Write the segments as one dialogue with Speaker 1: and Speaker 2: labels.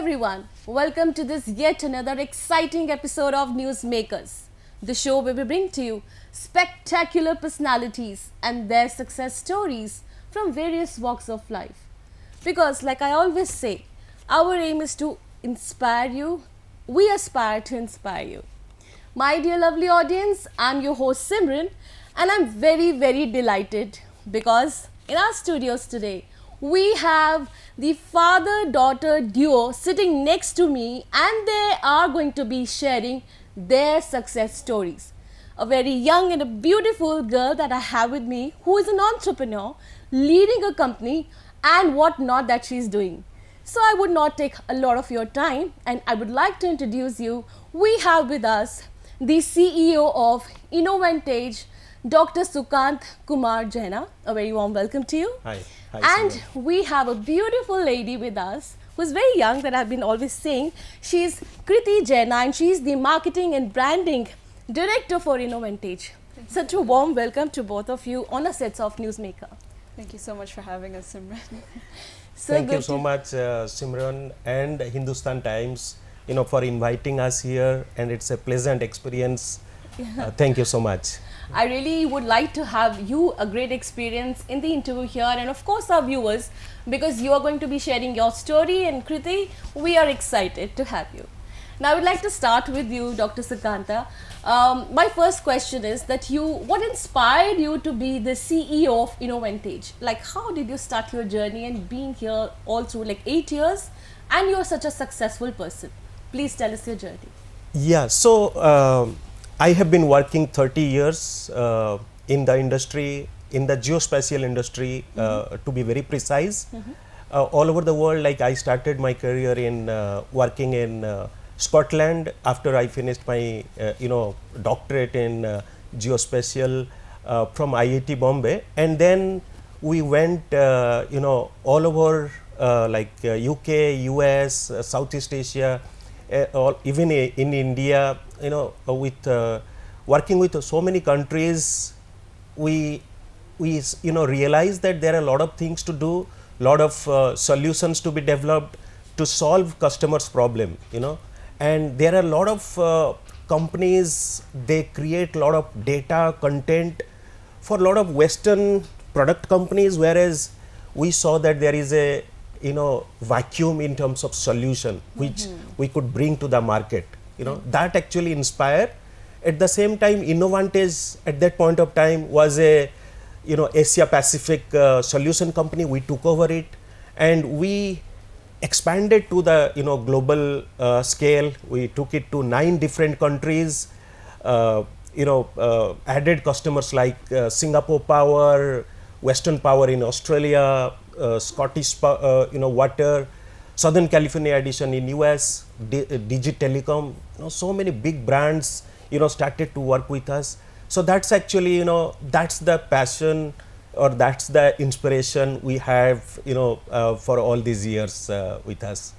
Speaker 1: everyone, welcome to this yet another exciting episode of Newsmakers, the show where we bring to you spectacular personalities and their success stories from various walks of life. Because like I always say, our aim is to inspire you, we aspire to inspire you. My dear lovely audience, I'm your host Simran and I'm very delighted because in our studios today, we have the father-daughter duo sitting next to me and they are going to be sharing their success stories. A very young and a beautiful girl that I have with me who is an entrepreneur leading a company and what not that she's doing. So I would not take a lot of your time and I would like to introduce you. We have with us the CEO of Inovaantage, Dr. Sukanta Jena. A very warm welcome to you.
Speaker 2: Hi.
Speaker 1: And
Speaker 2: Simran.
Speaker 1: we have a beautiful lady with us who's very young that I've been always saying. She's Kriti Jena and she's the marketing and branding director for Inovaantage. Such a warm welcome to both of you on a sets of Newsmaker.
Speaker 3: Thank you so much for having us, Simran.
Speaker 2: Thank you so much, Simran and Hindustan Times, for inviting us here, and it's a pleasant experience. Thank you so much.
Speaker 1: I really would like to have you a great experience in the interview here and of course our viewers because you are going to be sharing your story and Kriti, we are excited to have you. Now I would like to start with you, Dr. Sukanta. My first question is that what inspired you to be the CEO of Inovaantage? Like how did you start your journey and being here all through like 8 years and you're such a successful person? Please tell us your journey.
Speaker 2: Yeah, so I have been working 30 years in the industry, in the geospatial industry, to be very precise. All over the world, like I started my career in working in Scotland after I finished my doctorate in geospatial from IIT Bombay, and then we went all over like UK, US, Southeast Asia, even in India, with working with so many countries, we realize that there are a lot of things to do, lot of solutions to be developed to solve customers' problem, and there are a lot of companies, they create a lot of data content for a lot of Western product companies, whereas we saw that there is a vacuum in terms of solution which we could bring to the market. That actually inspired. At the same time, Inovaantage at that point of time was a Asia Pacific solution company. We took over it and we expanded to the global scale. We took it to 9 different countries, added customers like Singapore Power, Western Power in Australia, Scottish Water, Southern California edition in US, Digi Telecom. So many big brands started to work with us. So that's actually that's the passion or that's the inspiration we have for all these years with us.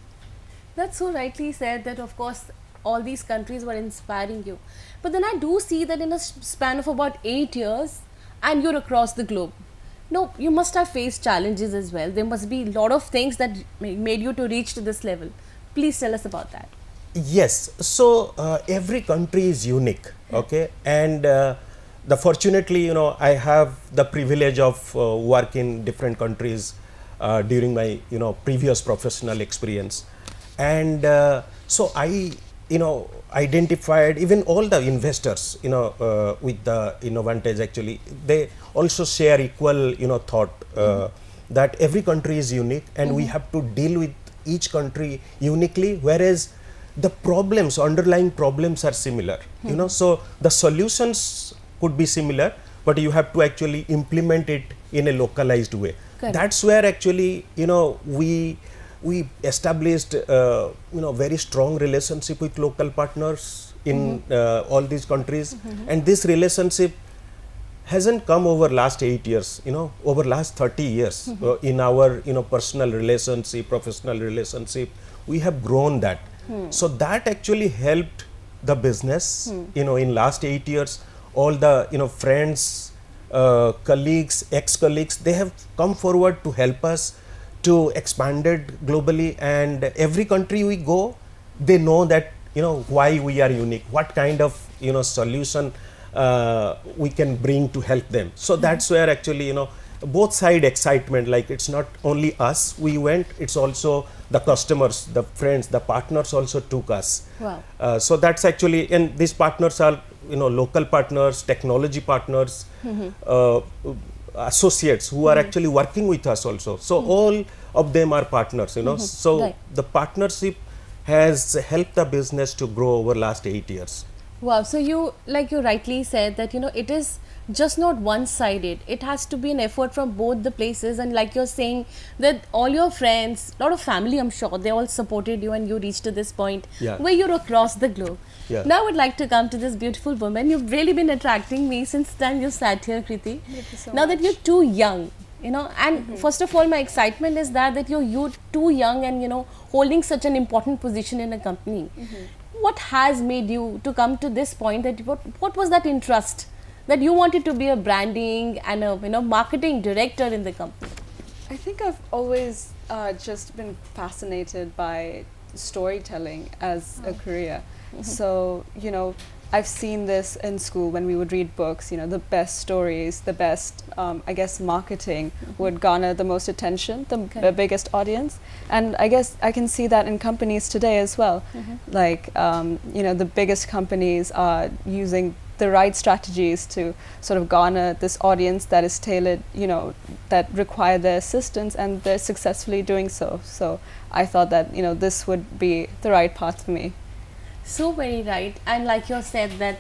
Speaker 1: That's so rightly said that of course all these countries were inspiring you. But then I do see that in a span of about 8 years and you're across the globe. No, you must have faced challenges as well. There must be a lot of things that made you to reach to this level. Please tell us about that.
Speaker 2: Yes, so every country is unique, okay, and fortunately, I have the privilege of work in different countries during my previous professional experience, and so I identified even all the investors with the Inovaantage. Actually they also share equal thought that every country is unique and we have to deal with each country uniquely, whereas the underlying problems are similar. So the solutions could be similar, but you have to actually implement it in a localized way.
Speaker 1: Correct.
Speaker 2: That's where actually we established very strong relationship with local partners in all these countries, and this relationship hasn't come over last 8 years, over last 30 years. In our personal relationship, professional relationship, we have grown that. So that actually helped the business in last 8 years. All the friends, colleagues, ex-colleagues, they have come forward to help us to expand it globally, and every country we go, they know that why we are unique, what kind of solution we can bring to help them. So that's where actually both side excitement, like it's not only us we went, it's also the customers, the friends, the partners also took us.
Speaker 1: Wow.
Speaker 2: So that's actually, and these partners are local partners, technology partners, associates who are actually working with us also. So all of them are partners, so
Speaker 1: Right.
Speaker 2: the partnership has helped the business to grow over last 8 years.
Speaker 1: Wow. So you, like you rightly said, that it is just not one-sided. It has to be an effort from both the places, and like you're saying that all your friends, lot of family, I'm sure they all supported you and you reached to this point
Speaker 2: Yeah.
Speaker 1: where you're across the globe.
Speaker 2: Yeah.
Speaker 1: Now I would like to come to this beautiful woman. You've really been attracting me since the time you sat here, Kriti.
Speaker 3: Thank you so
Speaker 1: Now that
Speaker 3: much.
Speaker 1: you're too young, and first of all, my excitement is that you're too young and holding such an important position in a company. What has made you to come to this point? That what was that interest that you wanted to be a branding and a marketing director in the company?
Speaker 3: I think I've always just been fascinated by storytelling as a career. So, I've seen this in school when we would read books, the best stories, the best, I guess, marketing would garner the most attention, the
Speaker 1: Correct.
Speaker 3: biggest audience. And I guess I can see that in companies today as well. Like, the biggest companies are using the right strategies to sort of garner this audience that is tailored, that require their assistance, and they're successfully doing so. So I thought that, this would be the right path for me.
Speaker 1: So very right. And like you said that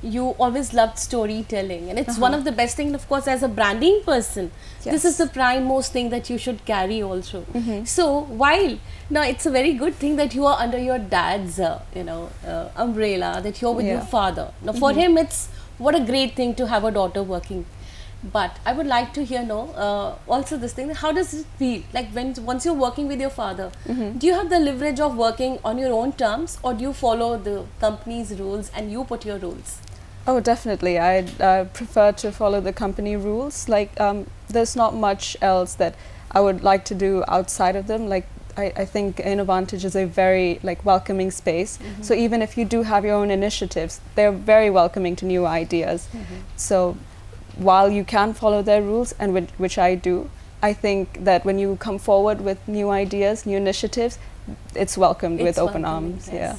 Speaker 1: you always loved storytelling, and it's one of the best things, of course, as a branding person. This is
Speaker 3: Yes.
Speaker 1: the prime most thing that you should carry also. So while now it's a very good thing that you are under your dad's umbrella, that you're with your
Speaker 3: Yeah.
Speaker 1: father. Now for him it's what a great thing to have a daughter working. But I would like to hear also this thing, how does it feel like once you're working with your father? Do you have the leverage of working on your own terms, or do you follow the company's rules and you put your rules?
Speaker 3: Oh, definitely. I prefer to follow the company rules. Like, there's not much else that I would like to do outside of them. Like, I think Inovaantage is a very welcoming space. So even if you do have your own initiatives, they're very welcoming to new ideas. So while you can follow their rules, and which I do, I think that when you come forward with new ideas, new initiatives, it's welcomed with
Speaker 1: It's
Speaker 3: open
Speaker 1: welcoming,
Speaker 3: arms.
Speaker 1: yes.
Speaker 3: Yeah.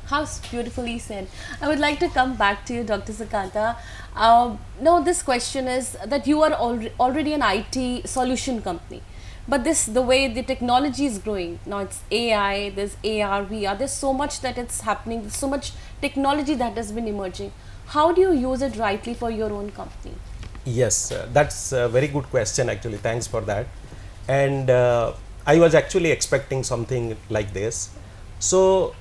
Speaker 1: How beautifully said. I would like to come back to you, Dr. Sukanta. Now, this question is that you are already an IT solution company, but the way the technology is growing now, it's AI, there's AR, VR. There's so much that it's happening. There's so much technology that has been emerging. How do you use it rightly for your own company?
Speaker 2: Yes, that's a very good question actually. Thanks for that. And I was actually expecting something like this. So,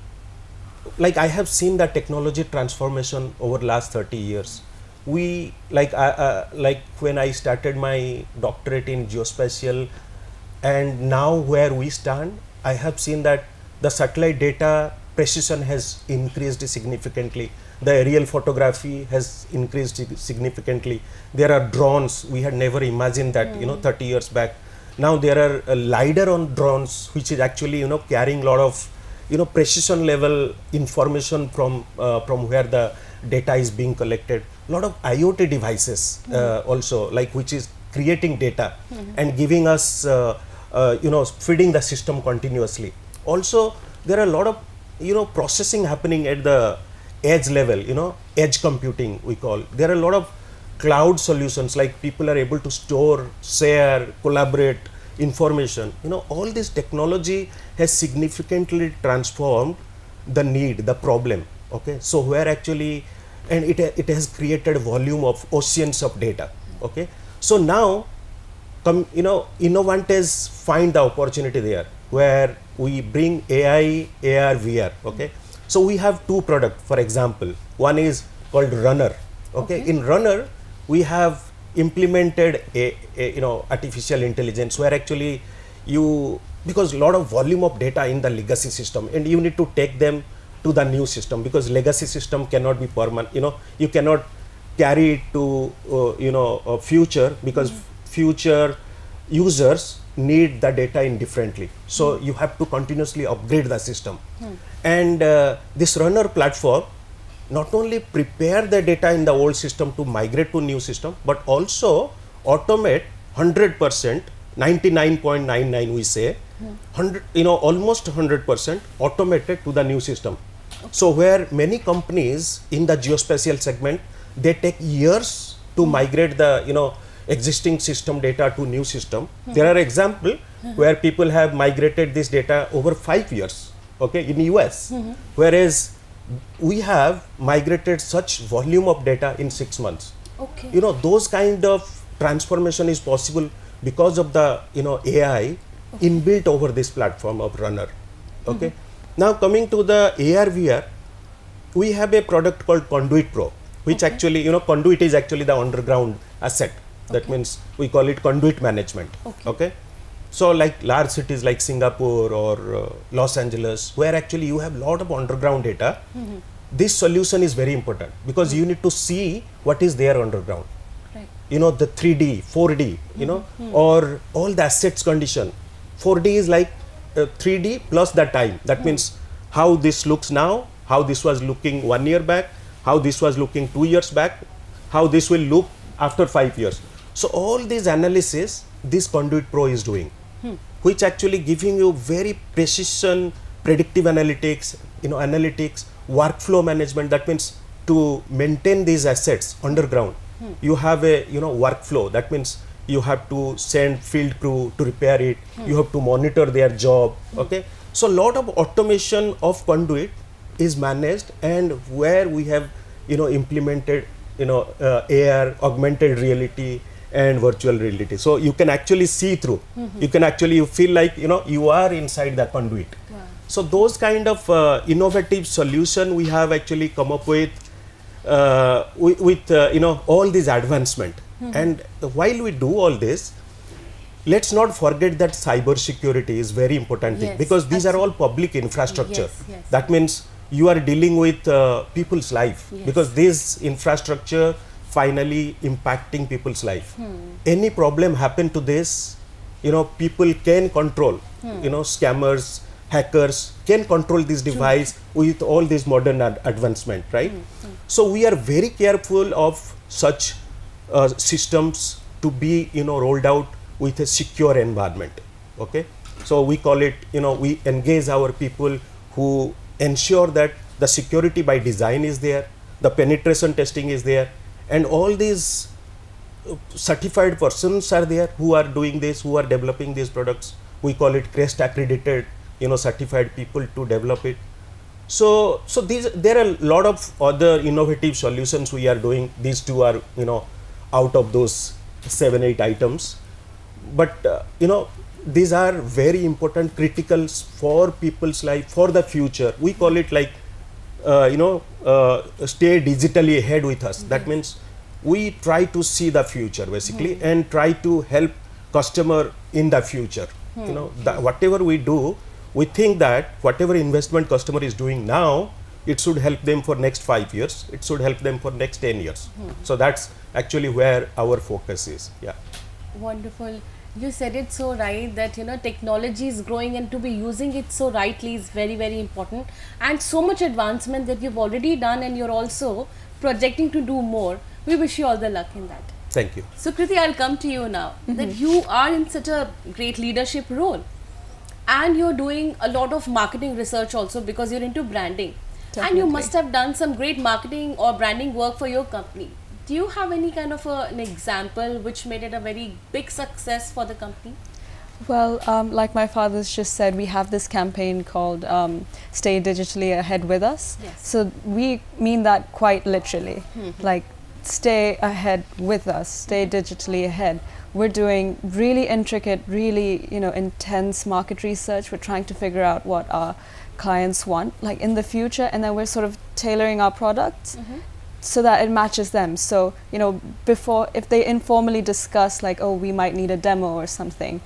Speaker 2: like I have seen the technology transformation over last 30 years. We like when I started my doctorate in geospatial, and now where we stand, I have seen that the satellite data precision has increased significantly. The aerial photography has increased significantly. There are drones. We had never imagined that 30 years back. Now there are a LiDAR on drones, which is actually carrying a lot of precision level information from where the data is being collected. A lot of IoT devices also, like which is creating data and giving us feeding the system continuously. Also there are a lot of processing happening at the edge level, edge computing we call. There are a lot of cloud solutions, like people are able to store, share, collaborate information. All this technology has significantly transformed the need, the problem. Okay, so where actually, and it has created a volume of oceans of data. Okay, so now Inovaantage find the opportunity there where we bring AI, AR, VR. Okay, so we have two products. For example, one is called Runner. Okay, in Runner we have implemented a artificial intelligence where actually because a lot of volume of data in the legacy system, and you need to take them to the new system, because legacy system cannot be permanent. You cannot carry it to a future, because future users need the data in differently. So you have to continuously upgrade the system. And this runner platform not only prepare the data in the old system to migrate to new system, but also automate 100%, 99.99 we say, 100, almost 100% automated to the new system. So where many companies in the geospatial segment, they take years to migrate the existing system data to new system. There are examples where people have migrated this data over 5 years, okay, in US, whereas we have migrated such volume of data in 6 months.
Speaker 1: Okay.
Speaker 2: Those kind of transformation is possible because of the AI inbuilt over this platform of runner. Okay. Now coming to the AR VR, we have a product called Conduit Pro, which actually Conduit is actually the underground asset. That means we call it conduit management. Okay. So like large cities like Singapore or Los Angeles, where actually you have lot of underground data, this solution is very important because you need to see what is there underground.
Speaker 1: Right.
Speaker 2: The 3D, 4D, or all the assets condition. 4D is like 3D plus the time. That means how this looks now, how this was looking 1 year back, how this was looking 2 years back, how this will look after 5 years. So all these analysis, this Conduit Pro is doing, which actually giving you very precision, predictive analytics, analytics, workflow management. That means to maintain these assets underground, you have a workflow. That means you have to send field crew to repair it. You have to monitor their job. Okay, so a lot of automation of Conduit is managed, and where we have implemented AR, augmented reality, and virtual reality. So you can actually see through. You can actually feel like you are inside the Conduit.
Speaker 1: Wow.
Speaker 2: So those kind of innovative solution we have actually come up with all these advancement. And while we do all this, let's not forget that cyber security is very important thing, because these are all public infrastructure.
Speaker 1: Yes.
Speaker 2: That means you are dealing with people's life, because this infrastructure finally impacting people's life. Any problem happen to this, people can control, scammers, hackers can control this device with all this modern advancement, right? So we are very careful of such systems to be rolled out with a secure environment. Okay, so we call it, we engage our people who ensure that the security by design is there, the penetration testing is there, and all these certified persons are there who are doing this, who are developing these products. We call it CREST accredited, certified people to develop it. So there are a lot of other innovative solutions we are doing. These two are out of those 7-8 items, but these are very important, critical for people's life, for the future. We call it like stay digitally ahead with us. That means we try to see the future basically, and try to help customer in the future. Whatever we do, we think that whatever investment customer is doing now, it should help them for next 5 years, it should help them for next 10 years. So that's actually where our focus is. Yeah.
Speaker 1: Wonderful. You said it so right that technology is growing, and to be using it so rightly is very, very important, and so much advancement that you've already done, and you're also projecting to do more. We wish you all the luck in that.
Speaker 2: Thank you.
Speaker 1: So Kriti, I'll come to you now. That you are in such a great leadership role, and you're doing a lot of marketing research also, because you're into branding. And you must have done some great marketing or branding work for your company. Do you have any kind of an example which made it a very big success for the company?
Speaker 3: Well, like my father's just said, we have this campaign called Stay Digitally Ahead with Us.
Speaker 1: Yes.
Speaker 3: So we mean that quite literally, like stay ahead with us, stay digitally ahead. We're doing really intricate, really intense market research. We're trying to figure out what our clients want like in the future, and then we're sort of tailoring our products so that it matches them. So before, if they informally discuss like, oh, we might need a demo or something,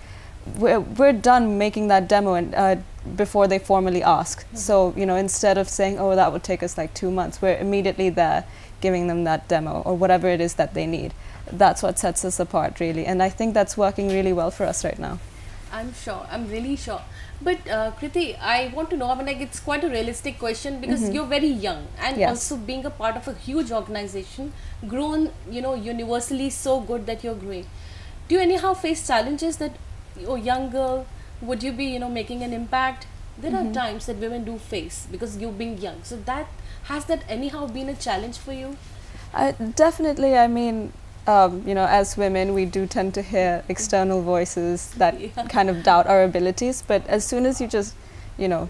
Speaker 3: we're done making that demo and before they formally ask. So, you know, instead of saying, oh, that would take us like 2 months, we're immediately there giving them that demo or whatever it is that they need. That's what sets us apart, really. And I think that's working really well for us right now.
Speaker 1: I'm sure. I'm really sure. But Kriti, I want to know, I mean, like, it's quite a realistic question because you're very young and
Speaker 3: Yes.
Speaker 1: also being a part of a huge organization, grown, you know, universally so good that you're growing. Do you anyhow face challenges that, oh, young girl, would you be, you know, making an impact? There are times that women do face because you being young. So that, has that anyhow been a challenge for you?
Speaker 3: Definitely, I mean, you know, as women, we do tend to hear external voices that
Speaker 1: Yeah.
Speaker 3: kind of doubt our abilities. But as soon as you just, you know,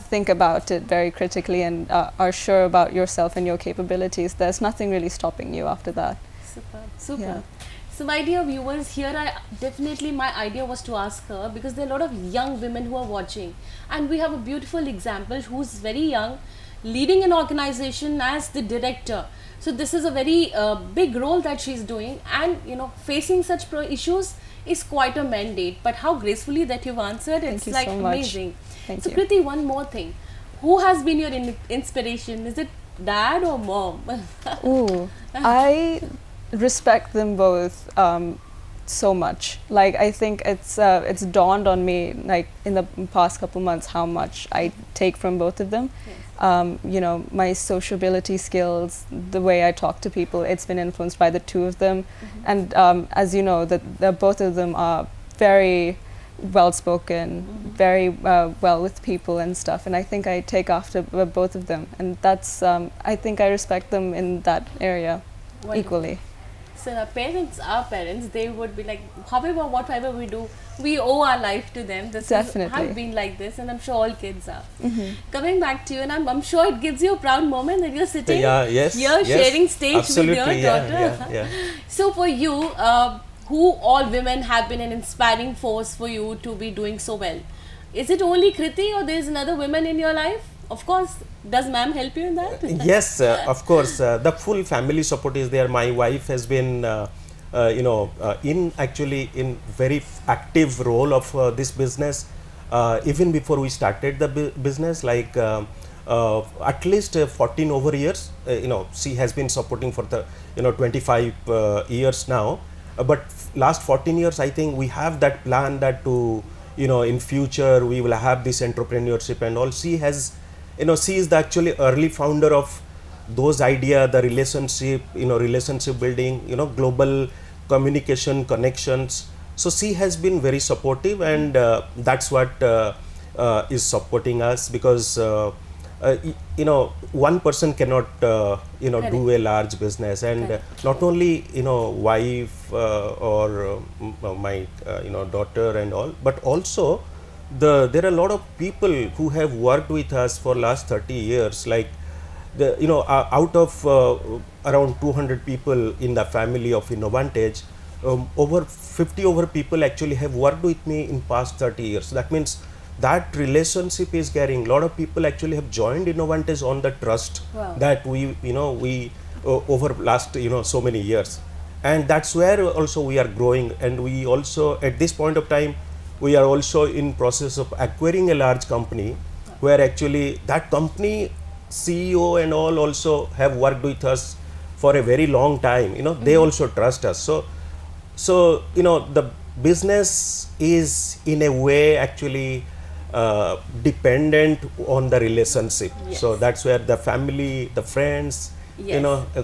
Speaker 3: think about it very critically and are sure about yourself and your capabilities, there's nothing really stopping you after that.
Speaker 1: Super, super.
Speaker 3: Yeah.
Speaker 1: So my dear viewers, here my idea was to ask her because there are a lot of young women who are watching and we have a beautiful example who's very young, leading an organization as the director. So this is a very big role that she's doing, and you know, facing such issues is quite a mandate. But how gracefully that you've answered,
Speaker 3: Thank
Speaker 1: it's
Speaker 3: you
Speaker 1: like
Speaker 3: so much.
Speaker 1: amazing.
Speaker 3: Thank
Speaker 1: So
Speaker 3: you.
Speaker 1: Kriti, one more thing. Who has been your inspiration? Is it dad or mom?
Speaker 3: Ooh, I respect them both so much. Like, I think it's dawned on me, like, in the past couple months, how much I take from both of them.
Speaker 1: Yes.
Speaker 3: You know, my sociability skills, the way I talk to people, it's been influenced by the two of them. And as you know, that both of them are very well-spoken, very well with people and stuff. And I think I take after both of them. And that's, I think I respect them in that area
Speaker 1: Wonderful.
Speaker 3: equally.
Speaker 1: So our parents, they would be like, however, whatever we do, we owe our life to them. This
Speaker 3: Definitely.
Speaker 1: has been like this, and I'm sure all kids are. Coming back to you, and I'm sure it gives you a proud moment that you're sitting here sharing stage
Speaker 2: Absolutely,
Speaker 1: with your daughter.
Speaker 2: yeah.
Speaker 1: So for you, who all women have been an inspiring force for you to be doing so well? Is it only Kriti or there's another woman in your life? Of course, does ma'am help you in that?
Speaker 2: Yes, of course. The full family support is there. My wife has been, in very active role of this business. Even before we started the business, like at least 14 over years. She has been supporting for the 25 years now. But last 14 years, I think we have that plan that to in future we will have this entrepreneurship and all. She has. She is the actually early founder of those idea, the relationship building, global communication connections. So she has been very supportive, and that's what is supporting us, because one person cannot do a large business, and not only wife or my daughter and all, but also there are a lot of people who have worked with us for last 30 years. Like out of around 200 people in the family of Inovaantage, over 50 people actually have worked with me in past 30 years. That means that relationship is carrying. A lot of people actually have joined Inovaantage on the trust that we over last so many years, and that's where also we are growing. And we also at this point of time, we are also in process of acquiring a large company, where actually that company CEO and all also have worked with us for a very long time. They also trust us. So the business is in a way actually dependent on the relationship.
Speaker 1: Yes.
Speaker 2: So that's where the family, the friends,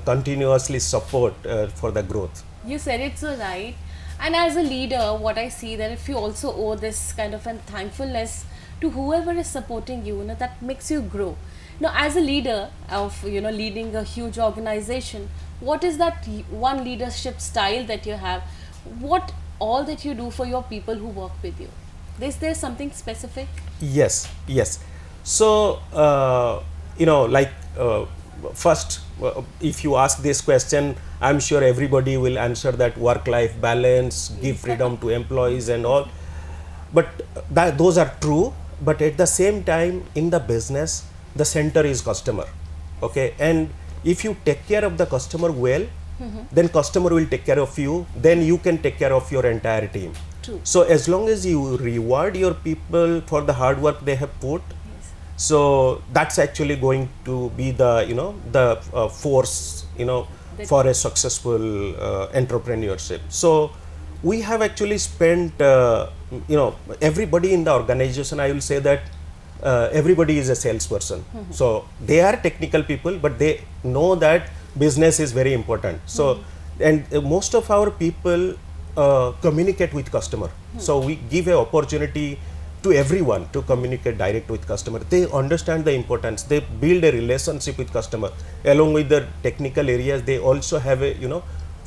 Speaker 2: continuously support for the growth.
Speaker 1: You said it so right. And as a leader, what I see that if you also owe this kind of a thankfulness to whoever is supporting you, that makes you grow. As a leader of leading a huge organization, what is that one leadership style that you have? What all that you do for your people who work with you? Is there something specific?
Speaker 2: Yes. So first, if you ask this question, I'm sure everybody will answer that work-life balance, give freedom to employees and all. But those are true. But at the same time, in the business, the center is customer. Okay, and if you take care of the customer well, then customer will take care of you. Then you can take care of your entire team.
Speaker 1: True. True.
Speaker 2: So as long as you reward your people for the hard work they have put,
Speaker 1: Yes.
Speaker 2: so that's actually going to be the force
Speaker 1: That-
Speaker 2: for a successful entrepreneurship. So we have actually spent everybody in the organization, I will say that everybody is a salesperson. So they are technical people, but they know that business is very important. So and most of our people communicate with customer. So we give a opportunity to everyone to communicate direct with customer. They understand the importance. They build a relationship with customer. Along with the technical areas, they also have a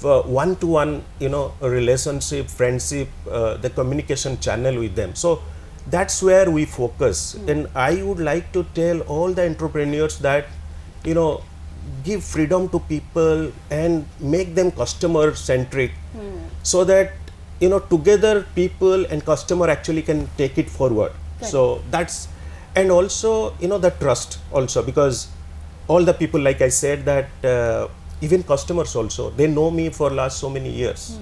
Speaker 2: one-to-one a relationship, friendship, the communication channel with them. So that's where we focus. And I would like to tell all the entrepreneurs that give freedom to people and make them customer centric, so that together people and customer actually can take it forward.
Speaker 1: Right.
Speaker 2: So that's, and also the trust also, because all the people, like I said, that even customers also, they know me for last so many years.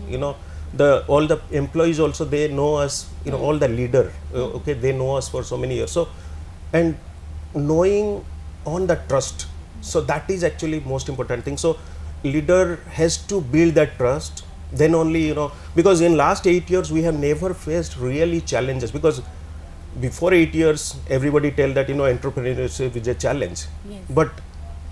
Speaker 2: All the employees also, they know us, all the leader, okay, they know us for so many years. So, and knowing on the trust, so that is actually most important thing. So leader has to build that trust, then only because in last 8 years we have never faced really challenges, because before 8 years everybody tell that entrepreneurship is a challenge.
Speaker 1: Yes.
Speaker 2: But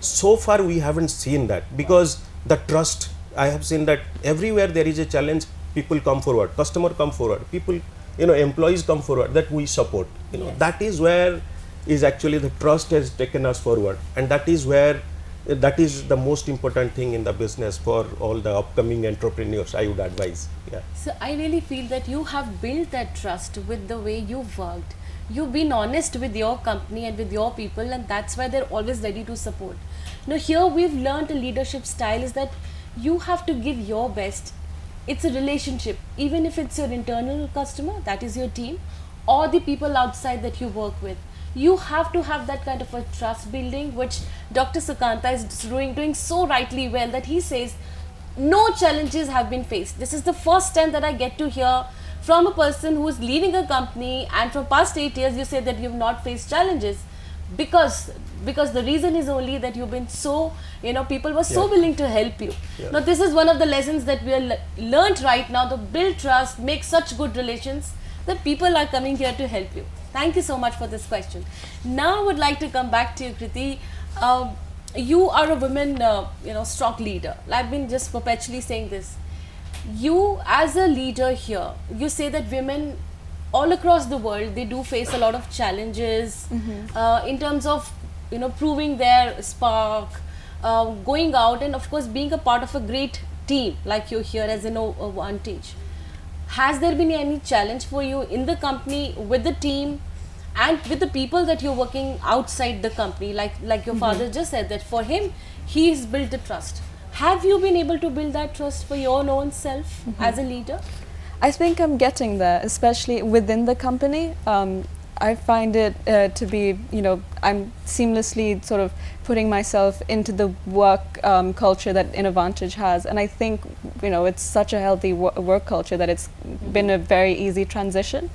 Speaker 2: so far we haven't seen that, because the trust, I have seen that everywhere there is a challenge, people come forward, customer come forward, people employees come forward, that we support.
Speaker 1: Yes.
Speaker 2: That is where is actually the trust has taken us forward, and that is where that is the most important thing in the business for all the upcoming entrepreneurs, I would advise. Yeah.
Speaker 1: So I really feel that you have built that trust with the way you've worked. You've been honest with your company and with your people, and that's why they're always ready to support. Now here we've learned a leadership style is that you have to give your best. It's a relationship, even if it's your internal customer, that is your team, or the people outside that you work with. You have to have that kind of a trust building, which Dr. Sukanta is doing so rightly well, that he says no challenges have been faced. This is the first time that I get to hear from a person who is leading a company, and for past 8 years you say that you've not faced challenges, because the reason is only that you've been so, people were so
Speaker 2: Yeah.
Speaker 1: willing to help you.
Speaker 2: Yeah.
Speaker 1: Now this is one of the lessons that we are learned right now, to build trust, make such good relations that people are coming here to help you. Thank you so much for this question. Now I would like to come back to you, Kriti. You are a women, strong leader. I've been just perpetually saying this. You as a leader here, you say that women all across the world, they do face a lot of challenges in terms of, proving their spark, going out, and of course being a part of a great team like you here as Inovaantage. Has there been any challenge for you in the company, with the team, and with the people that you're working outside the company? Like your father just said that for him, he's built the trust. Have you been able to build that trust for your own self as a leader?
Speaker 3: I think I'm getting there, especially within the company. I find it to be, I'm seamlessly sort of putting myself into the work culture that Inovaantage has, and I think, it's such a healthy work culture that it's been a very easy transition.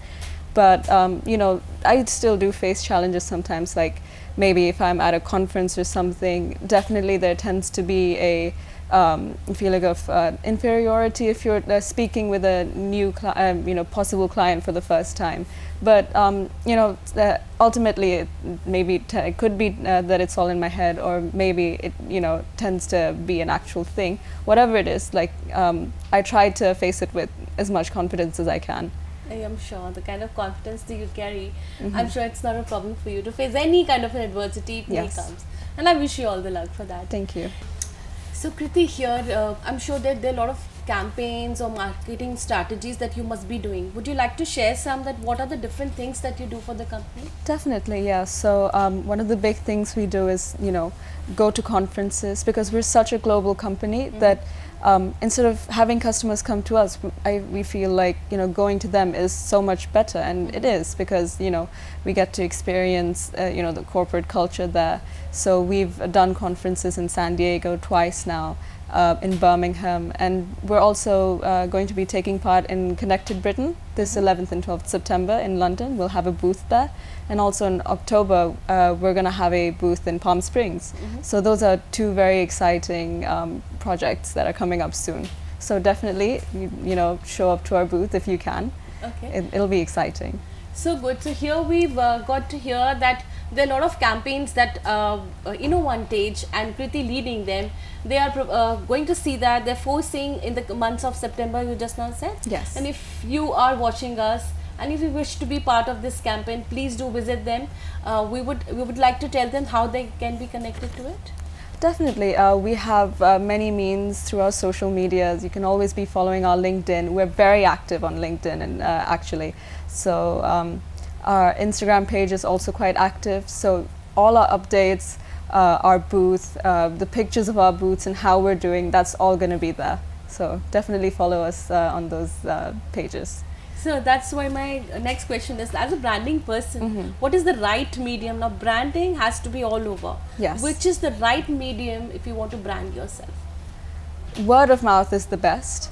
Speaker 3: But, I still do face challenges sometimes, like maybe if I'm at a conference or something, definitely there tends to be a feeling of inferiority if you're speaking with a new possible client for the first time. But ultimately it could be that it's all in my head, or maybe it tends to be an actual thing. Whatever it is, I try to face it with as much confidence as I can.
Speaker 1: I am sure the kind of confidence that you carry, I'm sure it's not a problem for you to face any kind of an adversity if it comes. And I wish you all the luck for that.
Speaker 3: Thank you.
Speaker 1: So Kriti, here I'm sure that there are a lot of campaigns or marketing strategies that you must be doing. Would you like to share some, that what are the different things that you do for the company?
Speaker 3: Definitely, yeah. So one of the big things we do is, go to conferences, because we're such a global company that instead of having customers come to us, we feel like, going to them is so much better, and it is, because, we get to experience, the corporate culture there. So we've done conferences in San Diego twice now. in Birmingham, and we're also going to be taking part in Connected Britain this 11th and 12th September in London. We'll have a booth there, and also in October we're going to have a booth in Palm Springs. So those are two very exciting projects that are coming up soon. So definitely, you know, show up to our booth if you can.
Speaker 1: Okay.
Speaker 3: It'll be exciting.
Speaker 1: So good. So here we've got to hear that there are a lot of campaigns that Inovaantage and Kriti leading them. They are going to see that they're forcing in the months of September, you just now said.
Speaker 3: Yes.
Speaker 1: And if you are watching us and if you wish to be part of this campaign, please do visit them. We would like to tell them how they can be connected to it.
Speaker 3: Definitely. We have many means through our social medias. You can always be following our LinkedIn. We're very active on LinkedIn, and actually. So our Instagram page is also quite active. So all our updates, our booth, the pictures of our booths and how we're doing, that's all going to be there. So definitely follow us on those pages.
Speaker 1: So that's why my next question is, as a branding person, what is the right medium? Now branding has to be all over.
Speaker 3: Yes.
Speaker 1: Which is the right medium if you want to brand yourself?
Speaker 3: Word of mouth is the best,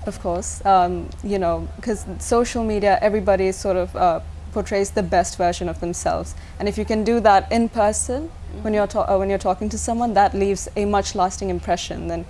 Speaker 3: of course. You know, because social media, everybody sort of portrays the best version of themselves, and if you can do that in person when you're talking to someone, that leaves a much lasting impression than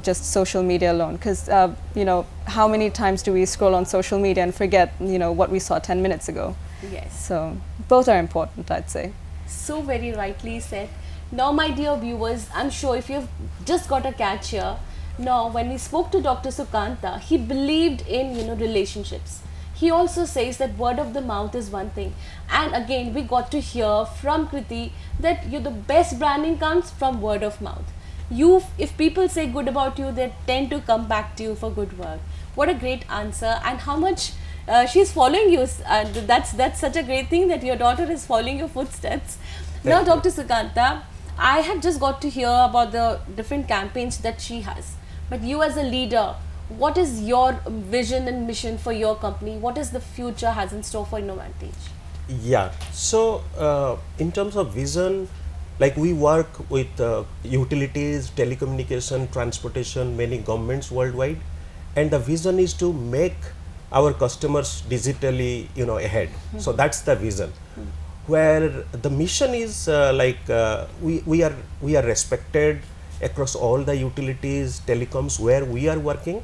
Speaker 3: just social media alone. Because you know, how many times do we scroll on social media and forget, you know, what we saw 10 minutes ago?
Speaker 1: Yes.
Speaker 3: So both are important, I'd say.
Speaker 1: So very rightly said. Now, my dear viewers, I'm sure if you've just got a catch here, now when we spoke to Dr. Sukanta, he believed in, you know, relationships. He also says that word of the mouth is one thing. And again, we got to hear from Kriti that the best branding comes from word of mouth. If people say good about you, they tend to come back to you for good work. What a great answer, and how much she's following you. That's such a great thing that your daughter is following your footsteps. Now, Dr. Sukanta, I have just got to hear about the different campaigns that she has. But you as a leader, what is your vision and mission for your company? What is the future has in store for Inovaantage?
Speaker 2: Yeah, so in terms of vision, like we work with utilities, telecommunication, transportation, many governments worldwide, and the vision is to make our customers digitally, you know, ahead. So that's the vision. Where the mission is we are respected across all the utilities, telecoms where we are working,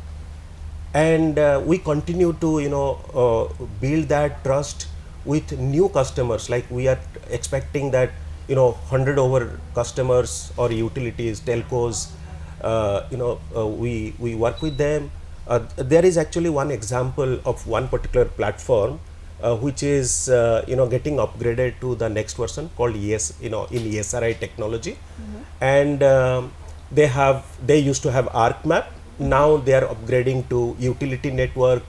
Speaker 2: and we continue to, you know, build that trust with new customers. Like we are expecting that, you know, 100 over customers or utilities, telcos, we work with them. There is actually one example of one particular platform which is getting upgraded to the next version called in ESRI technology, and they used to have ArcMap. Now they are upgrading to Utility Network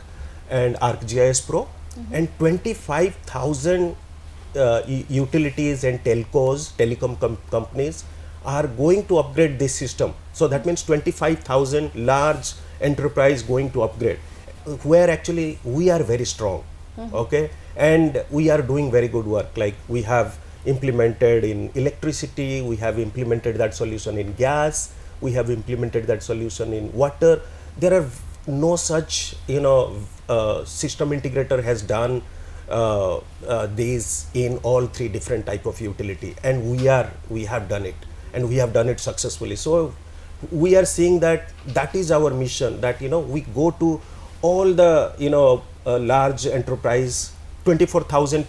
Speaker 2: and ArcGIS Pro, and 25,000 utilities and telecom companies are going to upgrade this system. So that means 25,000 large enterprise going to upgrade, where actually we are very strong. Okay, and we are doing very good work. Like we have implemented in electricity, we have implemented that solution in gas, we have implemented that solution in water. There are no such, system integrator has done these in all three different type of utility, and we have done it, and we have done it successfully. So we are seeing that is our mission, that we go to all the large enterprise, 24,000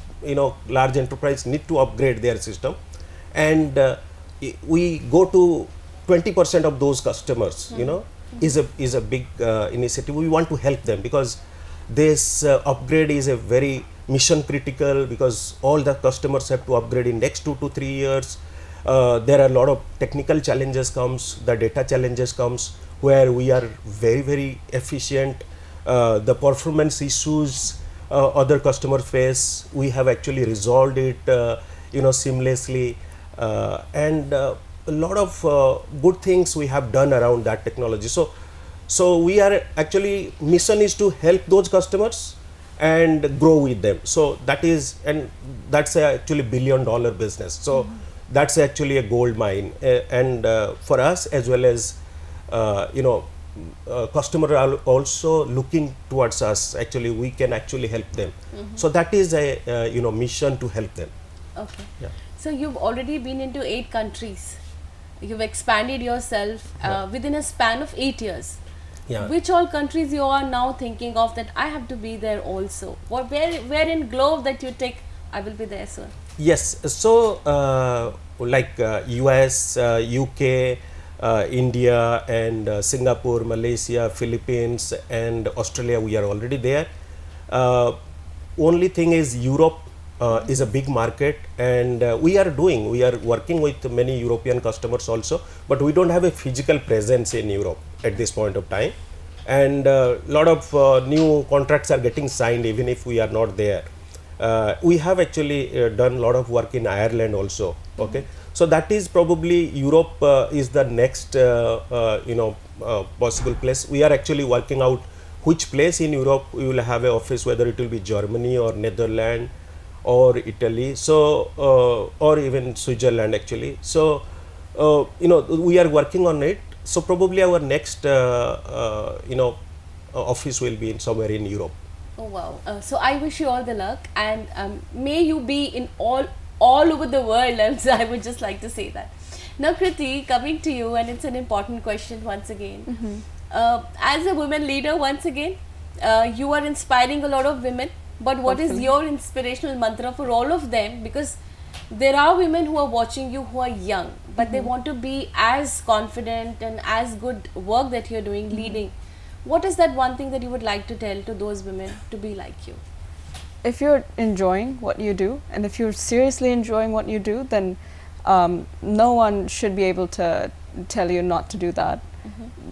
Speaker 2: large enterprise need to upgrade their system, and we go to 20% of those customers. Is a big initiative. We want to help them because this upgrade is a very mission critical, because all the customers have to upgrade in next 2 to 3 years. There are a lot of technical challenges comes, the data challenges comes, where we are very, very efficient. The performance issues other customers face, we have actually resolved it seamlessly, and a lot of good things we have done around that technology. So we are actually, mission is to help those customers and grow with them. So that's actually $1 billion business. So that's actually a gold mine, and for us as well as customer are also looking towards us. Actually, we can actually help them. So that is a mission to help them.
Speaker 1: Okay.
Speaker 2: Yeah.
Speaker 1: So you've already been into 8 countries. You've expanded yourself within a span of 8 years.
Speaker 2: Yeah.
Speaker 1: Which all countries you are now thinking of that I have to be there also? Where in globe that you take, I will be there, sir?
Speaker 2: Yes. So like US, UK, India, and Singapore, Malaysia, Philippines, and Australia, we are already there. Only thing is Europe is a big market, and we are working with many European customers also, but we don't have a physical presence in Europe at this point of time, and a lot of new contracts are getting signed even if we are not there. We have actually done a lot of work in Ireland also. Okay, so that is probably Europe is the next possible place. We are actually working out which place in Europe we will have an office, whether it will be Germany or Netherlands or Italy, so or even Switzerland actually. So we are working on it. So probably our next office will be somewhere in Europe.
Speaker 1: Oh wow! So I wish you all the luck, and may you be in all over the world. I would just like to say that. Now, Kriti, coming to you, and it's an important question once again. As a woman leader, once again, you are inspiring a lot of women. But what is your inspirational mantra for all of them? Because there are women who are watching you who are young, but they want to be as confident and as good work that you're doing, leading. What is that one thing that you would like to tell to those women to be like you?
Speaker 3: If you're enjoying what you do, and if you're seriously enjoying what you do, then no one should be able to tell you not to do that.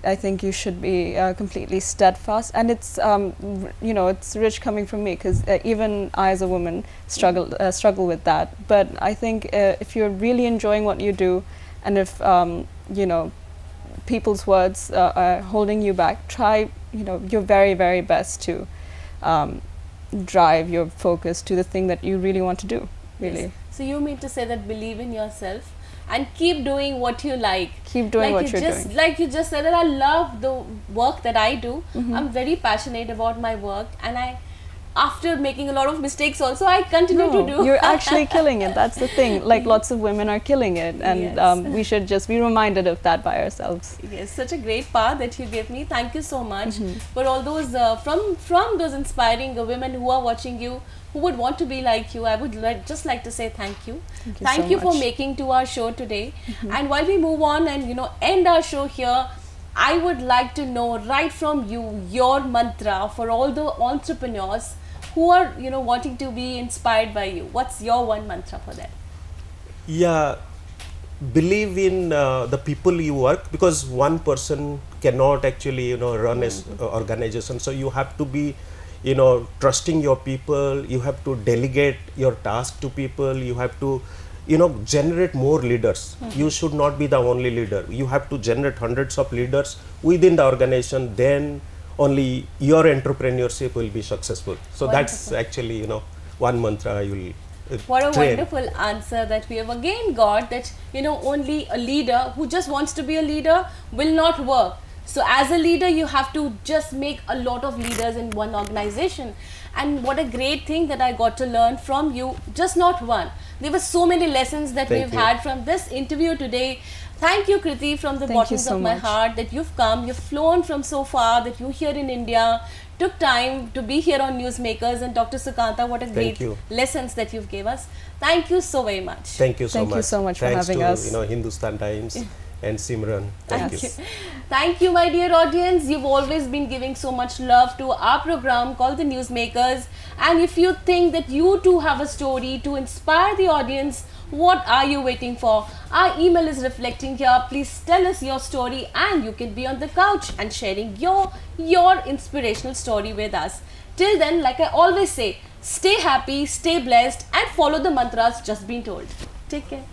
Speaker 3: I think you should be completely steadfast, and it's it's rich coming from me, because even I as a woman struggle with that. But I think if you're really enjoying what you do, and if people's words are holding you back, try your very, very best to drive your focus to the thing that you really want to do. Really.
Speaker 1: Yes. So you mean to say that believe in yourself and keep doing what you like.
Speaker 3: Keep doing what you're doing.
Speaker 1: Like you just said that I love the work that I do. I'm very passionate about my work, and after making a lot of mistakes also, I continue to do.
Speaker 3: You're actually killing it. That's the thing. Like lots of women are killing it, and
Speaker 1: Yes.
Speaker 3: We should just be reminded of that by ourselves.
Speaker 1: Yes, such a great path that you gave me. Thank you so much for all those from those inspiring women who are watching you, who would want to be like you. I would just like to say thank you.
Speaker 3: Thank you so
Speaker 1: for
Speaker 3: much.
Speaker 1: making to our show today. And while we move on and end our show here, I would like to know right from you your mantra for all the entrepreneurs who are wanting to be inspired by you. What's your one mantra for that?
Speaker 2: Yeah, believe in the people you work, because one person cannot actually run an organization. So you have to be trusting your people. You have to delegate your task to people. You have to generate more leaders. You should not be the only leader. You have to generate hundreds of leaders within the organization. Then only your entrepreneurship will be successful. So that's actually one mantra you will
Speaker 1: What a
Speaker 2: train.
Speaker 1: wonderful answer that we have again got, that only a leader who just wants to be a leader will not work. So as a leader, you have to just make a lot of leaders in one organization. And what a great thing that I got to learn from you, just not one. There were so many lessons that
Speaker 2: Thank
Speaker 1: we've
Speaker 2: you.
Speaker 1: had from this interview today. Thank you, Kriti, from the
Speaker 3: Thank you
Speaker 1: bottoms
Speaker 3: so
Speaker 1: of my
Speaker 3: much.
Speaker 1: heart, that you've come, you've flown from so far, that you're here in India, took time to be here on Newsmakers. And Dr. Sukanta, what a great
Speaker 2: you.
Speaker 1: lessons that you've gave us. Thank you so very much.
Speaker 2: Thank you so
Speaker 3: Thank
Speaker 2: much.
Speaker 3: you so much for
Speaker 2: Thanks
Speaker 3: having
Speaker 2: to,
Speaker 3: us.
Speaker 2: Hindustan Times and Simran. Thank you.
Speaker 1: Thank you, my dear audience. You've always been giving so much love to our program called the Newsmakers. And if you think that you too have a story to inspire the audience, what are you waiting for? Our email is reflecting here. Please tell us your story, and you can be on the couch and sharing your inspirational story with us. Till then, like I always say, stay happy, stay blessed, and follow the mantras just been told. Take care.